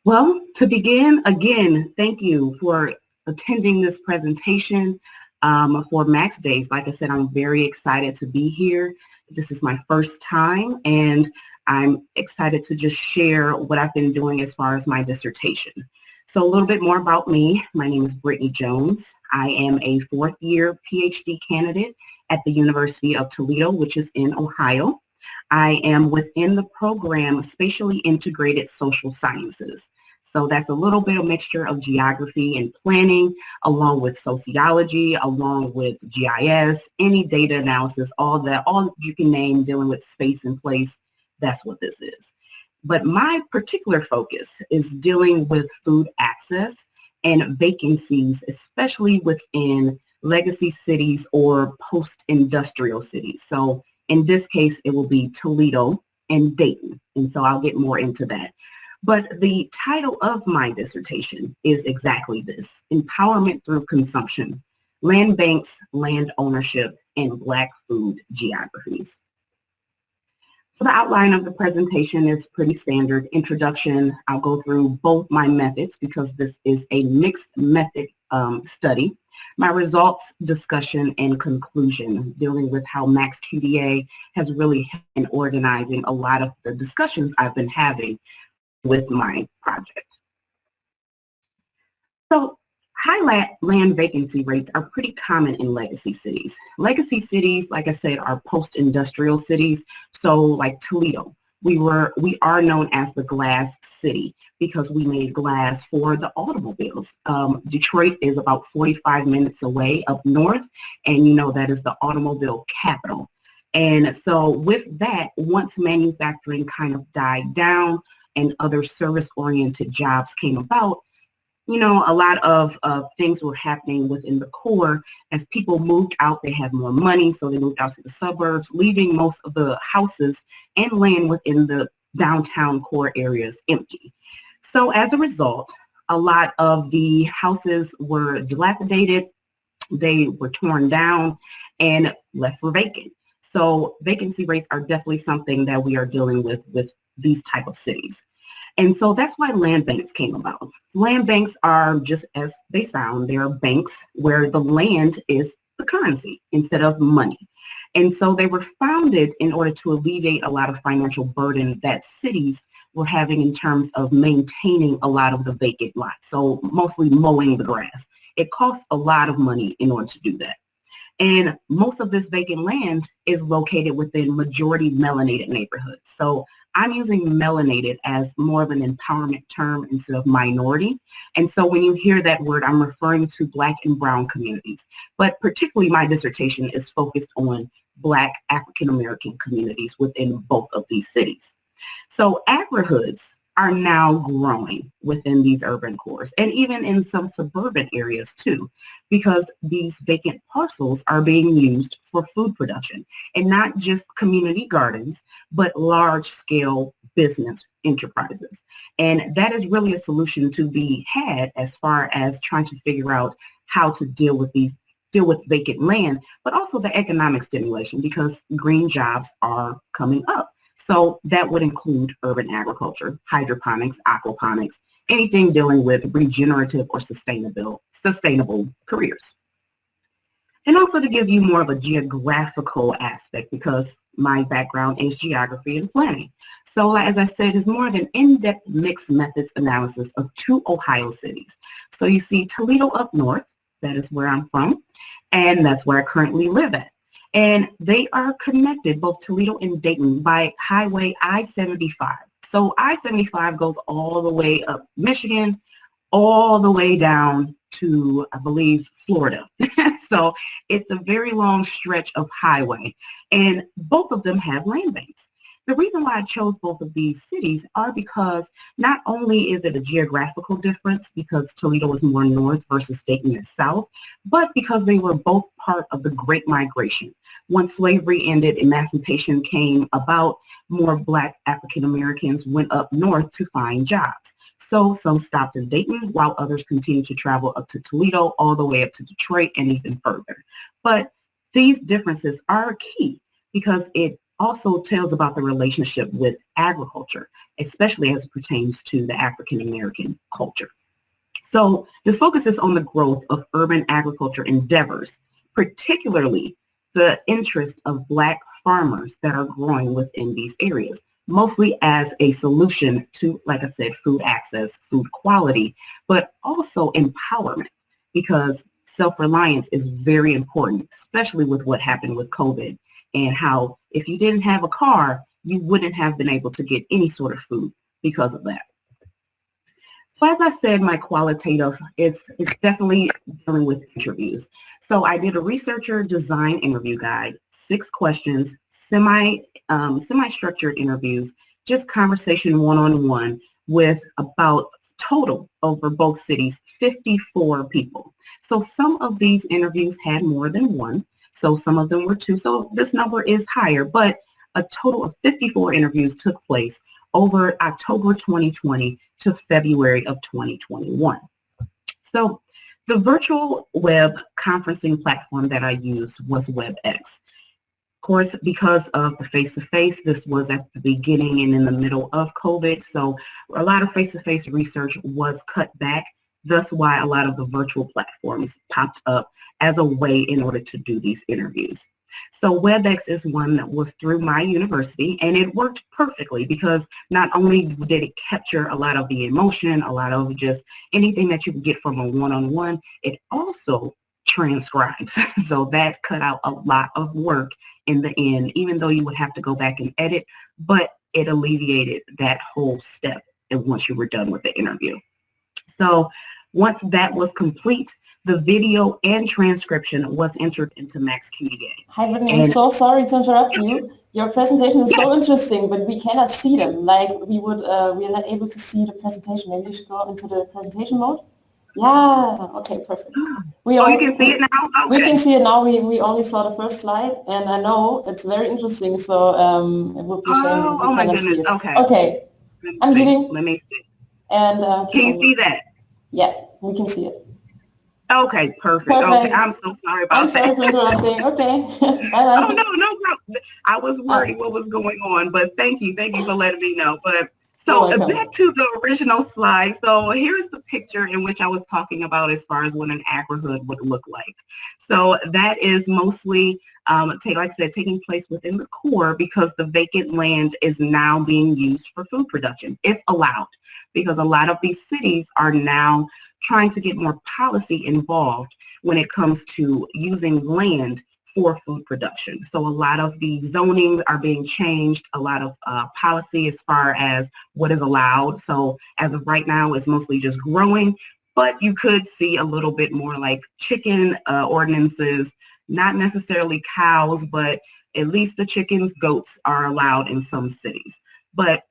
Well, to begin, again, thank you for attending this presentation for MAXDAYS. Like I said, I'm very excited to be here. This is my first time, and I'm excited to just share what I've been doing as far as my dissertation. So a little bit more about me. My name is Brittany Jones. I am a fourth-year Ph.D. candidate at the University of Toledo, which is in Ohio. I am within the program Spatially Integrated Social Sciences. So that's a little bit of mixture of geography and planning, along with sociology, along with GIS, any data analysis, all that you can name dealing with space and place. That's what this is. But my particular focus is dealing with food access and vacancies, especially within legacy cities or post-industrial cities. So in this case, it will be Toledo and Dayton. And so I'll get more into that. But the title of my dissertation is exactly this: Empowerment Through Consumption, Land Banks, Land Ownership, and Black Food Geographies. The outline of the presentation is pretty standard. Introduction, I'll go through both my methods because this is a mixed method study. My results, discussion, and conclusion, dealing with how MAXQDA has really been organizing a lot of the discussions I've been having with my project. So high land vacancy rates are pretty common in legacy cities. Legacy cities, like I said, are post-industrial cities. So like Toledo, we are known as the glass city because we made glass for the automobiles. Detroit is about 45 minutes away up north, and you know that is the automobile capital. And so with that, once manufacturing kind of died down and other service-oriented jobs came about, you know, a lot of things were happening within the core. As people moved out, they had more money, so they moved out to the suburbs, leaving most of the houses and land within the downtown core areas empty. So as a result, a lot of the houses were dilapidated, they were torn down and left for vacant. So vacancy rates are definitely something that we are dealing with these type of cities. And so that's why land banks came about. Land banks are just as they sound. They are banks where the land is the currency instead of money. And so they were founded in order to alleviate a lot of financial burden that cities were having in terms of maintaining a lot of the vacant lots. So mostly mowing the grass. It costs a lot of money in order to do that. And most of this vacant land is located within majority melanated neighborhoods. So I'm using melanated as more of an empowerment term instead of minority. And so when you hear that word, I'm referring to Black and brown communities. But particularly my dissertation is focused on Black African-American communities within both of these cities. So agrihoods are now growing within these urban cores and even in some suburban areas too, because these vacant parcels are being used for food production, and not just community gardens, but large scale business enterprises. And that is really a solution to be had as far as trying to figure out how to deal with vacant land, but also the economic stimulation, because green jobs are coming up. So that would include urban agriculture, hydroponics, aquaponics, anything dealing with regenerative or sustainable careers. And also to give you more of a geographical aspect, because my background is geography and planning. So as I said, it's more of an in-depth mixed methods analysis of 2 Ohio cities. So you see Toledo up north, that is where I'm from, and that's where I currently live at. And they are connected, both Toledo and Dayton, by Highway I-75. So I-75 goes all the way up Michigan, all the way down to, I believe, Florida. So it's a very long stretch of highway. And both of them have land banks. The reason why I chose both of these cities are because not only is it a geographical difference because Toledo is more north versus Dayton is south, but because they were both part of the Great Migration. Once slavery ended, emancipation came about, more Black African Americans went up north to find jobs. So some stopped in Dayton while others continued to travel up to Toledo, all the way up to Detroit and even further. But these differences are key because it also tells about the relationship with agriculture, especially as it pertains to the African American culture. So this focuses on the growth of urban agriculture endeavors, particularly the interest of Black farmers that are growing within these areas, mostly as a solution to, like I said, food access, food quality, but also empowerment, because self-reliance is very important, especially with what happened with COVID and how if you didn't have a car, you wouldn't have been able to get any sort of food because of that. So as I said, my qualitative, it's definitely dealing with interviews. So I did a researcher design interview guide, 6 questions, semi-structured interviews, just conversation one-on-one with about total over both cities, 54 people. So some of these interviews had more than one. So some of them were 2. So this number is higher, but a total of 54 interviews took place over October 2020 to February of 2021. So the virtual web conferencing platform that I used was WebEx. Of course, because of the face-to-face, this was at the beginning and in the middle of COVID, so a lot of face-to-face research was cut back. Thus why a lot of the virtual platforms popped up as a way in order to do these interviews. So WebEx is one that was through my university, and it worked perfectly because not only did it capture a lot of the emotion, a lot of just anything that you could get from a one-on-one, it also transcribes. So that cut out a lot of work in the end, even though you would have to go back and edit, but it alleviated that whole step and once you were done with the interview. So once that was complete, the video and transcription was entered into MAXQDA. Hi, Brittany, I'm so sorry to interrupt you. Your presentation is so interesting, but we cannot see them. Like we are not able to see the presentation. Maybe you should go into the presentation mode. Yeah, okay, perfect. You can see it now? Okay. We can see it now. We only saw the first slide, and I know it's very interesting, so it would be a shame if we cannot see it. Okay. Okay, I'm leaving. Let me see. And can you see that? Yeah, we can see it. Okay, perfect. Okay, I'm so sorry about that. I'm sorry for interrupting. Okay, bye-bye. Oh, no problem. I was worried what was going on, but thank you for letting me know. But so back to the original slide. So here's the picture in which I was talking about as far as what an agri-hood would look like. So that is mostly, like I said, taking place within the core because the vacant land is now being used for food production, if allowed, because a lot of these cities are now trying to get more policy involved when it comes to using land for food production. So a lot of the zoning are being changed, a lot of policy as far as what is allowed. So as of right now, it's mostly just growing, but you could see a little bit more like chicken ordinances, not necessarily cows, but at least the chickens, goats are allowed in some cities. But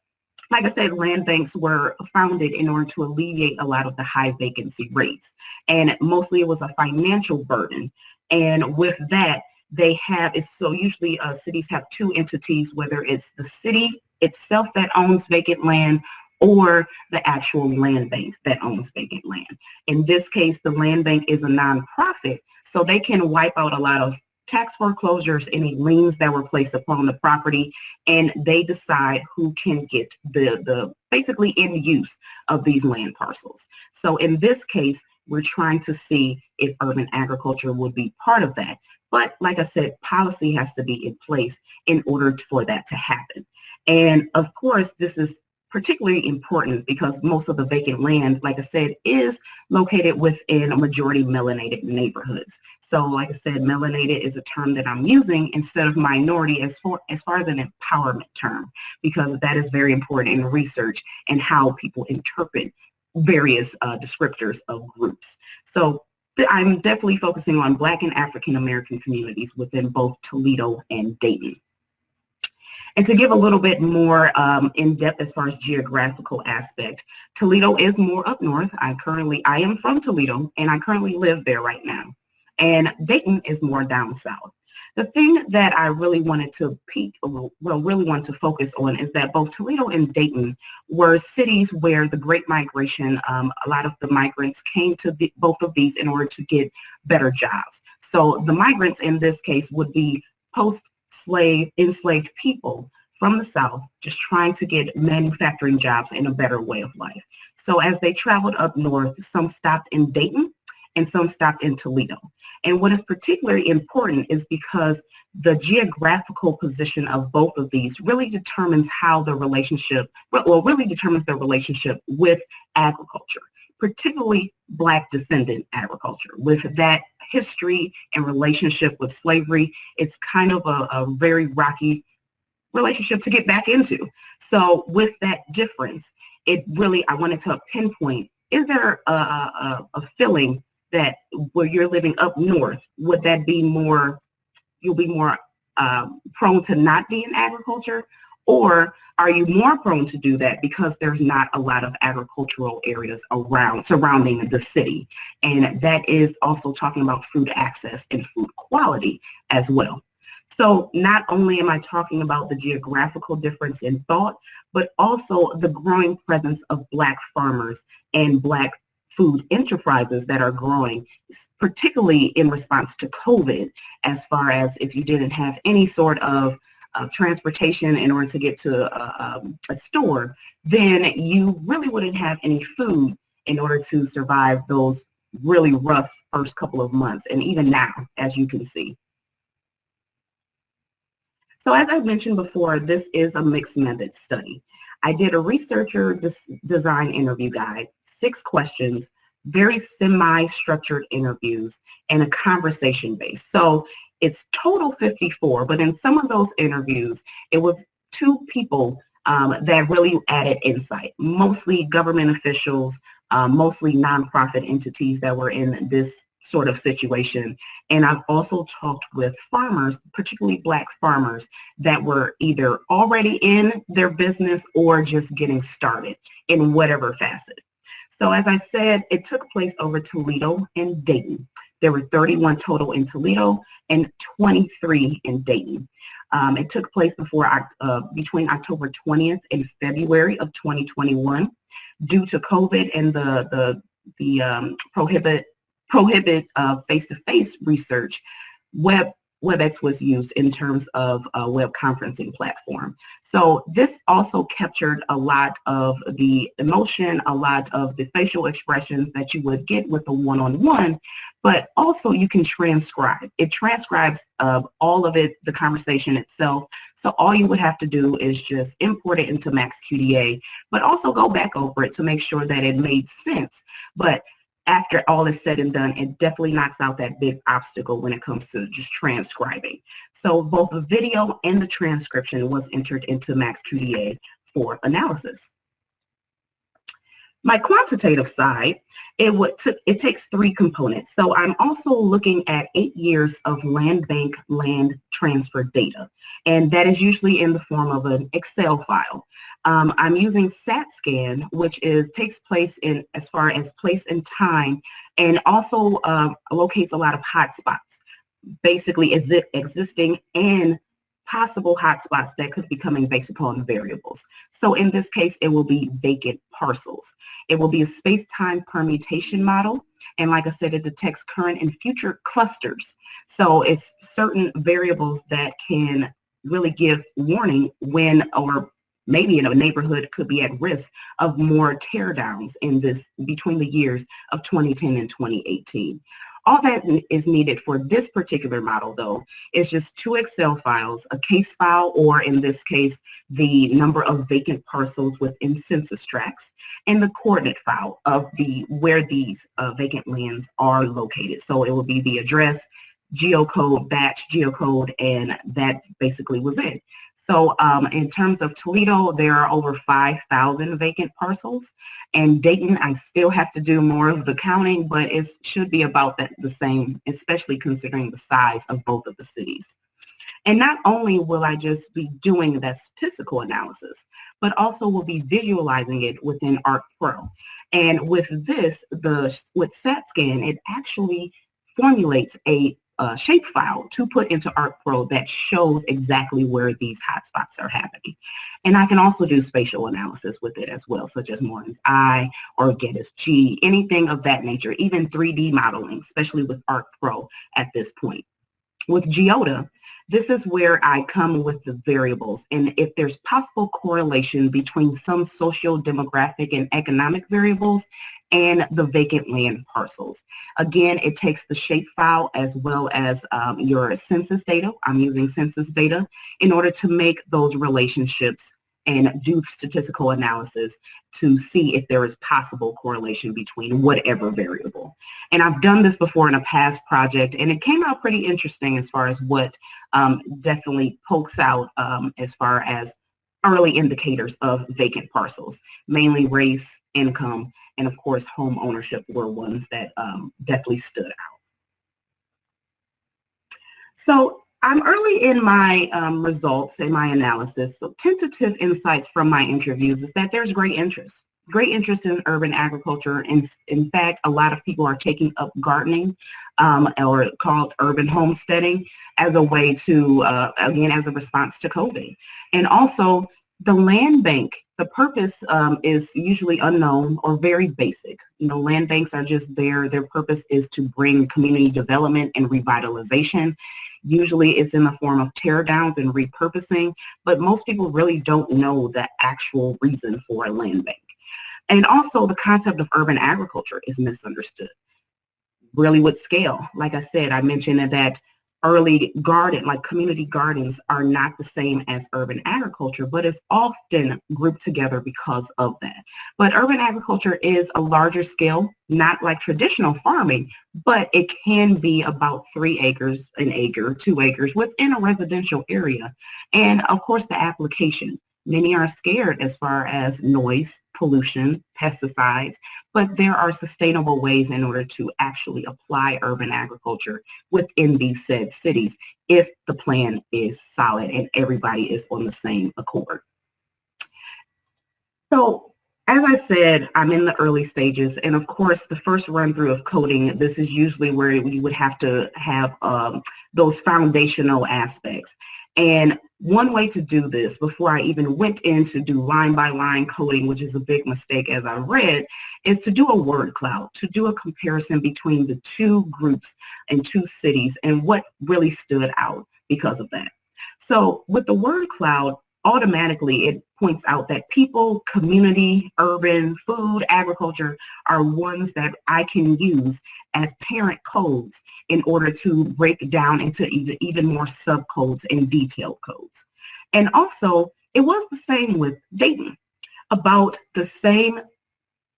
like I said, land banks were founded in order to alleviate a lot of the high vacancy rates. And mostly it was a financial burden. And with that, they have, so usually cities have 2 entities, whether it's the city itself that owns vacant land or the actual land bank that owns vacant land. In this case, the land bank is a nonprofit, so they can wipe out a lot of tax foreclosures, any liens that were placed upon the property, and they decide who can get the basically in use of these land parcels. So in this case, we're trying to see if urban agriculture would be part of that. But like I said, policy has to be in place in order for that to happen. And of course, this is particularly important because most of the vacant land, like I said, is located within a majority melanated neighborhoods. So like I said, melanated is a term that I'm using instead of minority as far as an empowerment term, because that is very important in research and how people interpret various descriptors of groups. So I'm definitely focusing on Black and African American communities within both Toledo and Dayton. And to give a little bit more in depth as far as geographical aspect, Toledo is more up north. I am from Toledo and I currently live there right now. And Dayton is more down south. The thing that I really wanted to really wanted to focus on is that both Toledo and Dayton were cities where the Great Migration, a lot of the migrants came to both of these in order to get better jobs. So the migrants in this case would be enslaved people from the South just trying to get manufacturing jobs and a better way of life. So as they traveled up north, some stopped in Dayton and some stopped in Toledo. And what is particularly important is because the geographical position of both of these really determines the relationship with agriculture, particularly Black descendant agriculture. With that history and relationship with slavery, it's kind of a very rocky relationship to get back into. So with that difference, I wanted to pinpoint, is there a feeling that where you're living up north, you'll be more prone to not be in agriculture? Or are you more prone to do that because there's not a lot of agricultural areas surrounding the city? And that is also talking about food access and food quality as well. So not only am I talking about the geographical difference in thought, but also the growing presence of Black farmers and Black food enterprises that are growing, particularly in response to COVID, as far as if you didn't have any sort of transportation in order to get to a store, then you really wouldn't have any food in order to survive those really rough first couple of months, and even now, as you can see. So as I mentioned before, this is a mixed method study. I did a researcher design interview guide, 6 questions, very semi-structured interviews, and a conversation base. So it's total 54, but in some of those interviews, it was 2 people that really added insight, mostly government officials, mostly nonprofit entities that were in this sort of situation. And I've also talked with farmers, particularly Black farmers, that were either already in their business or just getting started in whatever facet. So as I said, it took place over Toledo and Dayton. There were 31 total in Toledo and 23 in Dayton. It took place between October 20th and February of 2021. Due to COVID and the prohibit face-to-face research, WebEx was used in terms of a web conferencing platform. So this also captured a lot of the emotion, a lot of the facial expressions that you would get with a one-on-one, but also you can transcribe. It transcribes all of it, the conversation itself. So all you would have to do is just import it into MAXQDA, but also go back over it to make sure that it made sense. But after all is said and done, it definitely knocks out that big obstacle when it comes to just transcribing. So both the video and the transcription was entered into MAXQDA for analysis. My quantitative side, it takes 3 components. So I'm also looking at 8 years of land bank land transfer data, and that is usually in the form of an Excel file. I'm using SAT-SCAN, which takes place in as far as place and time, and also locates a lot of hotspots. Basically, is it existing and possible hotspots that could be coming based upon variables. So in this case, it will be vacant parcels. It will be a space-time permutation model. And like I said, it detects current and future clusters. So it's certain variables that can really give warning when, or maybe in a neighborhood could be at risk of more teardowns between the years of 2010 and 2018. All that is needed for this particular model, though, is just 2 Excel files, a case file, or in this case, the number of vacant parcels within census tracts, and the coordinate file of where these vacant lands are located. So it will be the address, geocode, batch, geocode, and that basically was it. So in terms of Toledo, there are over 5,000 vacant parcels, and Dayton, I still have to do more of the counting, but it should be about the same, especially considering the size of both of the cities. And not only will I just be doing that statistical analysis, but also will be visualizing it within ArcPro. And with this, with StatScan, it actually formulates a shapefile to put into ArcPro that shows exactly where these hotspots are happening. And I can also do spatial analysis with it as well, such as Morgan's Eye or Geddes G, anything of that nature, even 3D modeling, especially with ArcPro at this point. With GeoDa, this is where I come with the variables, and if there's possible correlation between some socio-demographic and economic variables and the vacant land parcels. Again, it takes the shapefile as well as your census data. I'm using census data in order to make those relationships and do statistical analysis to see if there is possible correlation between whatever variable. And I've done this before in a past project, and it came out pretty interesting as far as what definitely pokes out as far as early indicators of vacant parcels, mainly race, income, and of course home ownership were ones that definitely stood out. So I'm early in my results in my analysis. So tentative insights from my interviews is that there's great interest in urban agriculture. And in fact, a lot of people are taking up gardening or called urban homesteading as a way to, again, as a response to COVID. And also the land bank, the purpose is usually unknown or very basic. You know, land banks are just there. Their purpose is to bring community development and revitalization. Usually it's in the form of tear downs and repurposing, but most people really don't know the actual reason for a land bank. And also the concept of urban agriculture is misunderstood. Really with scale, like I said, I mentioned that early garden, like community gardens, are not the same as urban agriculture, but it's often grouped together because of that. But urban agriculture is a larger scale, not like traditional farming, but it can be about 3 acres, an acre, 2 acres within a residential area. And of course, the application. Many are scared as far as noise, pollution, pesticides, but there are sustainable ways in order to actually apply urban agriculture within these said cities if the plan is solid and everybody is on the same accord. So as I said, I'm in the early stages, and of course the first run through of coding, this is usually where we would have to have those foundational aspects. And one way to do this, before I even went in to do line by line coding, which is a big mistake as I read, is to do a word cloud, to do a comparison between the 2 groups and 2 cities and what really stood out because of that. So with the word cloud, automatically it points out that people, community, urban, food, agriculture are ones that I can use as parent codes in order to break down into even more subcodes and detailed codes. And also, it was the same with Dayton. About the same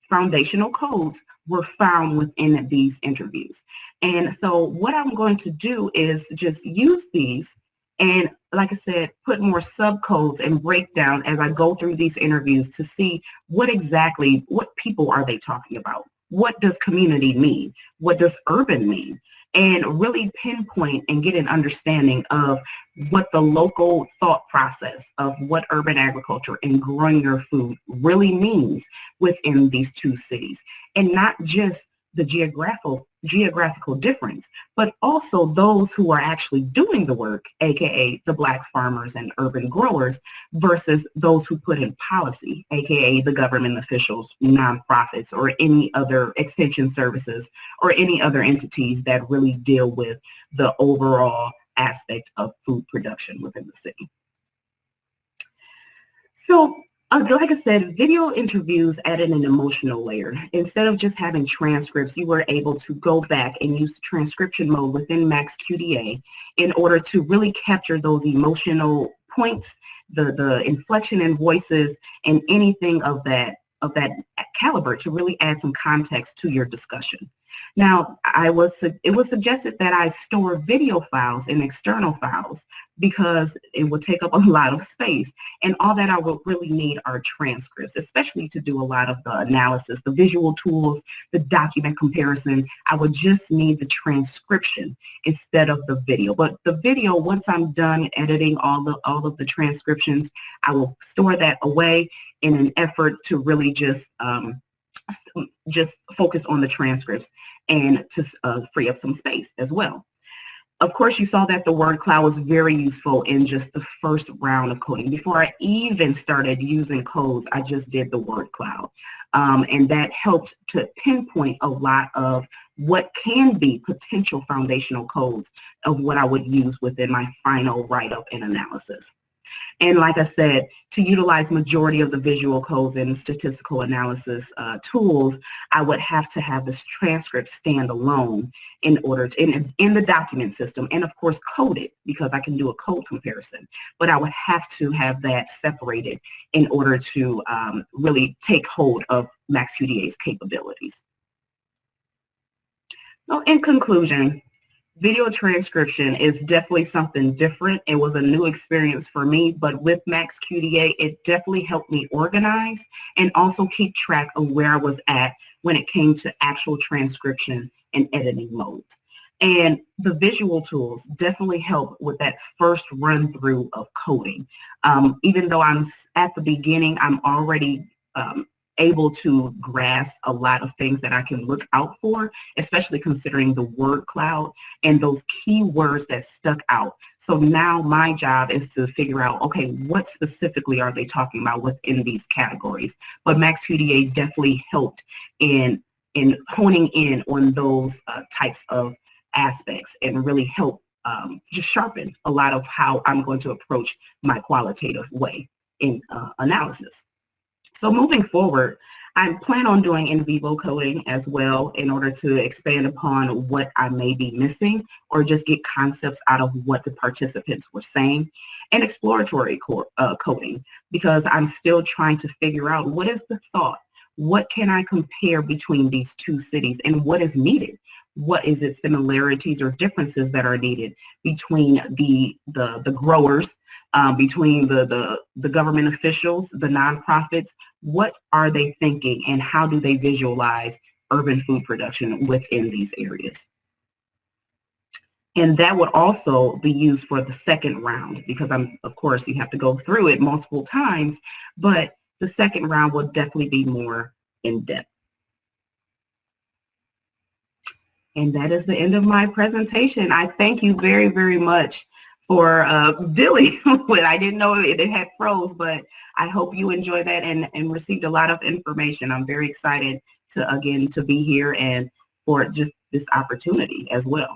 foundational codes were found within these interviews. And so what I'm going to do is just use these and, like I said, put more subcodes and break down as I go through these interviews to see what people are they talking about? What does community mean? What does urban mean? And really pinpoint and get an understanding of what the local thought process of what urban agriculture and growing your food really means within these 2 cities. And not just the geographical difference, but also those who are actually doing the work, aka the Black farmers and urban growers, versus those who put in policy, aka the government officials, nonprofits, or any other extension services, or any other entities that really deal with the overall aspect of food production within the city. So, like I said, video interviews added an emotional layer. Instead of just having transcripts, you were able to go back and use transcription mode within MAXQDA in order to really capture those emotional points, the inflection in voices, and anything of that caliber to really add some context to your discussion. Now, it was suggested that I store video files and external files because it would take up a lot of space. And all that I would really need are transcripts, especially to do a lot of the analysis, the visual tools, the document comparison. I would just need the transcription instead of the video. But the video, once I'm done editing all of the transcriptions, I will store that away in an effort to really just focus on the transcripts and to free up some space as well. Of course, you saw that the word cloud was very useful in just the first round of coding. Before I even started using codes, I just did the word cloud. And that helped to pinpoint a lot of what can be potential foundational codes of what I would use within my final write-up and analysis. And like I said, to utilize majority of the visual codes and statistical analysis tools, I would have to have this transcript stand alone in order to, in the document system, and of course code it because I can do a code comparison. But I would have to have that separated in order to really take hold of MAXQDA's capabilities. So in conclusion, video transcription is definitely something different. It was a new experience for me, but with MAXQDA, it definitely helped me organize and also keep track of where I was at when it came to actual transcription and editing modes. And the visual tools definitely help with that first run through of coding. Even though I'm at the beginning, I'm already able to grasp a lot of things that I can look out for, especially considering the word cloud and those key words that stuck out. So now my job is to figure out, okay, what specifically are they talking about within these categories? But MAXQDA definitely helped in honing in on those types of aspects and really help just sharpen a lot of how I'm going to approach my qualitative way in analysis. So moving forward, I plan on doing in vivo coding as well in order to expand upon what I may be missing or just get concepts out of what the participants were saying, and exploratory coding because I'm still trying to figure out what is the thought, what can I compare between these two cities and what is needed. What is it similarities or differences that are needed between the growers, between the government officials, the nonprofits? What are they thinking and how do they visualize urban food production within these areas? And that would also be used for the second round because of course, you have to go through it multiple times, but the second round will definitely be more in depth. And that is the end of my presentation. I thank you very, very much for dealing with, I didn't know it had froze, but I hope you enjoyed that and received a lot of information. I'm very excited to be here and for just this opportunity as well.